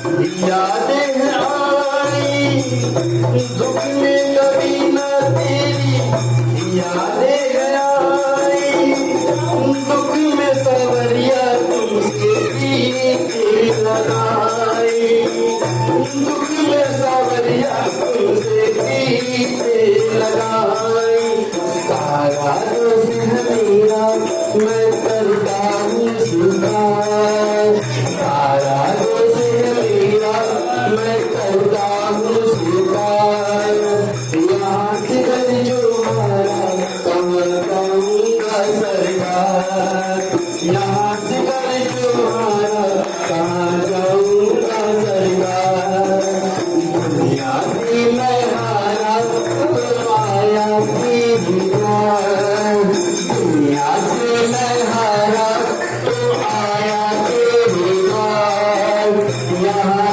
यादें हैं आई दुख में कभी न तेरी, यादें हैं आई दुख में सवरिया तुमसे प्रीति लगाई, दुख में सवरिया तुमसे प्रीति लगाई। सारा दोष है मेरा मैं करता हूँ स्वीकार, सारा दोष है मेरा मैं करता हूँ स्वीकार। यहाँ से घर जो मारा कहाँ जाऊँगा सरकार, यहाँ से घर जो मारा कहाँ जाऊँगा सरकार। दुनिया की मैं हारा तो आया की दीवार, दुनिया से मैं हारा तो आया के दीवार। यहाँ